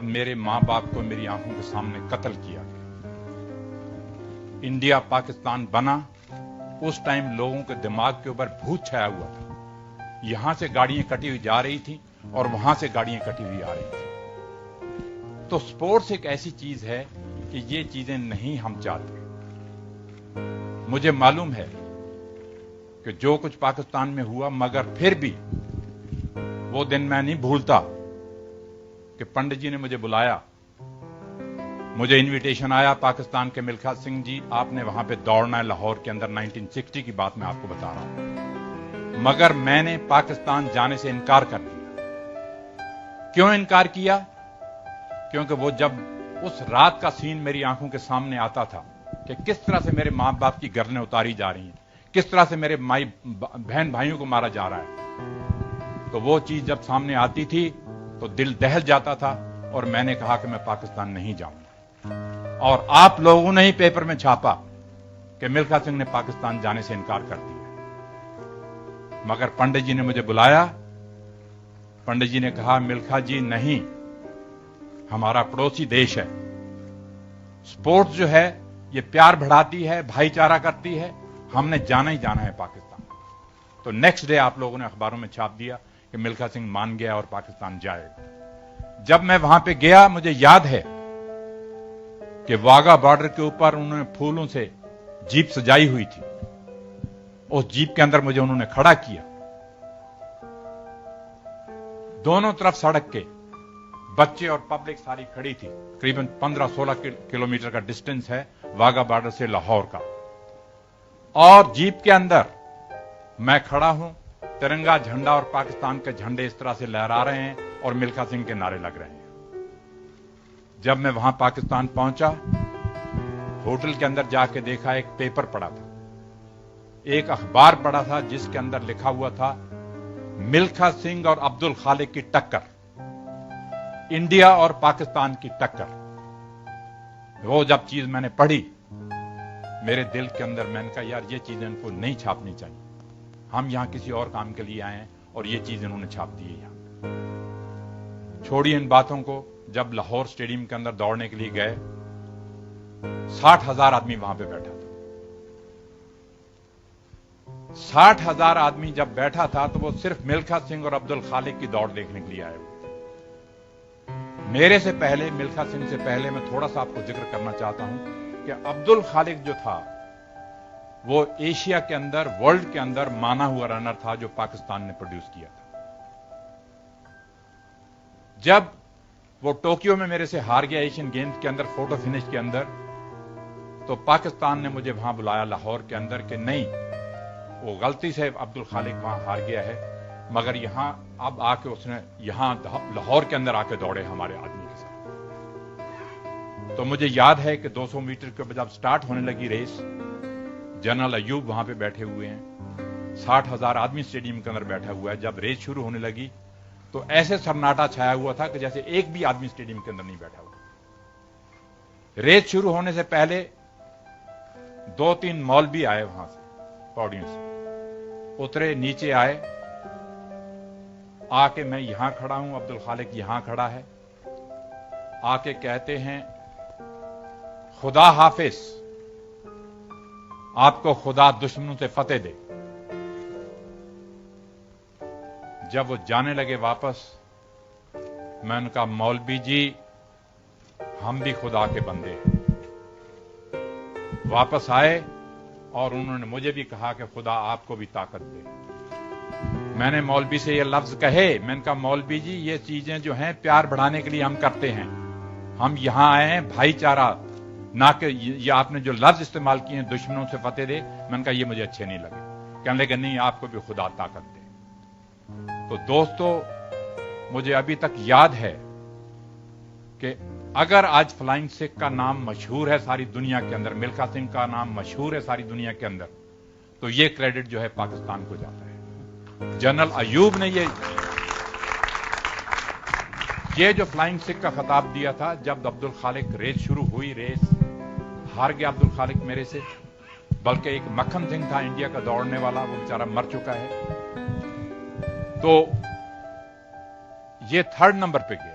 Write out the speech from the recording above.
میرے ماں باپ کو میری آنکھوں کے سامنے قتل کیا گیا. انڈیا پاکستان بنا اس ٹائم لوگوں کے دماغ کے اوپر بھوت چھایا ہوا تھا. یہاں سے گاڑیاں کٹی ہوئی جا رہی تھیں اور وہاں سے گاڑیاں کٹی ہوئی آ رہی تھیں. تو سپورٹس ایک ایسی چیز ہے کہ یہ چیزیں نہیں ہم چاہتے. مجھے معلوم ہے کہ جو کچھ پاکستان میں ہوا، مگر پھر بھی وہ دن میں نہیں بھولتا کہ پنڈت جی نے مجھے بلایا. مجھے انویٹیشن آیا پاکستان کے ملکھا سنگھ جی، آپ نے وہاں پہ دوڑنا ہے لاہور کے اندر. 1960 کی بات میں آپ کو بتا رہا ہوں. مگر میں نے پاکستان جانے سے انکار کر دیا. کیوں انکار کیا؟ کیونکہ وہ جب اس رات کا سین میری آنکھوں کے سامنے آتا تھا کہ کس طرح سے میرے ماں باپ کی گردنیں اتاری جا رہی ہیں، کس طرح سے میرے بہن بھائیوں کو مارا جا رہا ہے، تو وہ چیز جب سامنے آتی تھی تو دل دہل جاتا تھا. اور میں نے کہا کہ میں پاکستان نہیں جاؤں گا. اور آپ لوگوں نے ہی پیپر میں چھاپا کہ ملکھا سنگھ نے پاکستان جانے سے انکار کر دیا. مگر پنڈت جی نے مجھے بلایا. پنڈت جی نے کہا ملکھا جی نہیں، ہمارا پڑوسی دیش ہے. سپورٹس جو ہے یہ پیار بڑھاتی ہے، بھائی چارہ کرتی ہے. ہم نے جانا ہی جانا ہے پاکستان. تو نیکسٹ ڈے آپ لوگوں نے اخباروں میں چھاپ دیا کہ ملکھا سنگھ مان گیا اور پاکستان جائے گا. جب میں وہاں پہ گیا مجھے یاد ہے کہ واگا بارڈر کے اوپر انہوں نے پھولوں سے جیپ سجائی ہوئی تھی. اس جیپ کے اندر مجھے انہوں نے کھڑا کیا. دونوں طرف سڑک کے بچے اور پبلک ساری کھڑی تھی. تقریباً 15-16 کلومیٹر کا ڈسٹینس ہے واگا بارڈر سے لاہور کا. اور جیپ کے اندر میں کھڑا ہوں، ترنگا جھنڈا اور پاکستان کے جھنڈے اس طرح سے لہرا رہے ہیں اور ملکھا سنگھ کے نعرے لگ رہے ہیں. جب میں وہاں پاکستان پہنچا، ہوٹل کے اندر جا کے دیکھا ایک پیپر پڑا تھا، ایک اخبار پڑا تھا جس کے اندر لکھا ہوا تھا ملکھا سنگھ اور عبد الخالق کی ٹکر، انڈیا اور پاکستان کی ٹکر. وہ جب چیز میں نے پڑھی میرے دل کے اندر میں نے کہا یار یہ چیزیں ان کو نہیں چھاپنی چاہیے. ہم یہاں کسی اور کام کے لیے آئے ہیں اور یہ چیز انہوں نے چھاپ دی ہے یہاں. چھوڑیے ان باتوں کو. جب لاہور سٹیڈیم کے اندر دوڑنے کے لیے گئے 60,000 آدمی وہاں پہ بیٹھا تھا. 60,000 آدمی جب بیٹھا تھا تو وہ صرف ملکھا سنگھ اور عبد الخالق کی دوڑ دیکھنے کے لیے آئے ہوئے تھے. میرے سے پہلے، ملکھا سنگھ سے پہلے میں تھوڑا سا آپ کو ذکر کرنا چاہتا ہوں کہ عبد الخالق جو تھا وہ ایشیا کے اندر، ورلڈ کے اندر مانا ہوا رنر تھا جو پاکستان نے پروڈیوس کیا تھا. جب وہ ٹوکیو میں میرے سے ہار گیا ایشین گیمز کے اندر فوٹو فنش کے اندر، تو پاکستان نے مجھے وہاں بلایا لاہور کے اندر کہ نہیں، وہ غلطی سے عبد الخالق وہاں ہار گیا ہے، مگر یہاں اب آ کے اس نے یہاں لاہور کے اندر آ کے دوڑے ہمارے آدمی کے ساتھ. تو مجھے یاد ہے کہ 200 میٹر کے جب سٹارٹ ہونے لگی ریس، جنرل ایوب وہاں پہ بیٹھے ہوئے ہیں، 60,000 آدمی اسٹیڈیم کے اندر بیٹھا ہوا ہے. جب ریس شروع ہونے لگی تو ایسے سناٹا چھایا ہوا تھا کہ جیسے ایک بھی آدمی اسٹیڈیم کے اندر نہیں بیٹھا ہوا. ریس شروع ہونے سے پہلے 2-3 مولوی آئے وہاں سے، پوڑیوں سے اترے، نیچے آئے، آ کے میں یہاں کھڑا ہوں، عبد الخالق یہاں کھڑا ہے، آ کے کہتے ہیں خدا حافظ، آپ کو خدا دشمنوں سے فتح دے. جب وہ جانے لگے واپس، میں نے کہا مولوی جی ہم بھی خدا کے بندے ہیں. واپس آئے اور انہوں نے مجھے بھی کہا کہ خدا آپ کو بھی طاقت دے. میں نے مولوی سے یہ لفظ کہے، میں نے کہا مولوی جی یہ چیزیں جو ہیں پیار بڑھانے کے لیے ہم کرتے ہیں، ہم یہاں آئے ہیں بھائی چارہ، نہ کہ یہ آپ نے جو لفظ استعمال کیے ہیں دشمنوں سے فتح دے. میں نے کہا یہ مجھے اچھے نہیں لگے. کہنے لگے نہیں آپ کو بھی خدا طاقت دے. تو دوستو مجھے ابھی تک یاد ہے کہ اگر آج فلائنگ سکھ کا نام مشہور ہے ساری دنیا کے اندر، ملکھا سنگھ کا نام مشہور ہے ساری دنیا کے اندر، تو یہ کریڈٹ جو ہے پاکستان کو جاتا ہے. جنرل ایوب نے یہ جو فلائنگ سکھ کا خطاب دیا تھا، جب عبد الخالق ریس شروع ہوئی، ریس ہار گیا عبد الخالق میرے سے، بلکہ ایک مکھن سنگھ تھا انڈیا کا دوڑنے والا، وہ بیچارہ مر چکا ہے، تو یہ 3rd نمبر پہ گیا.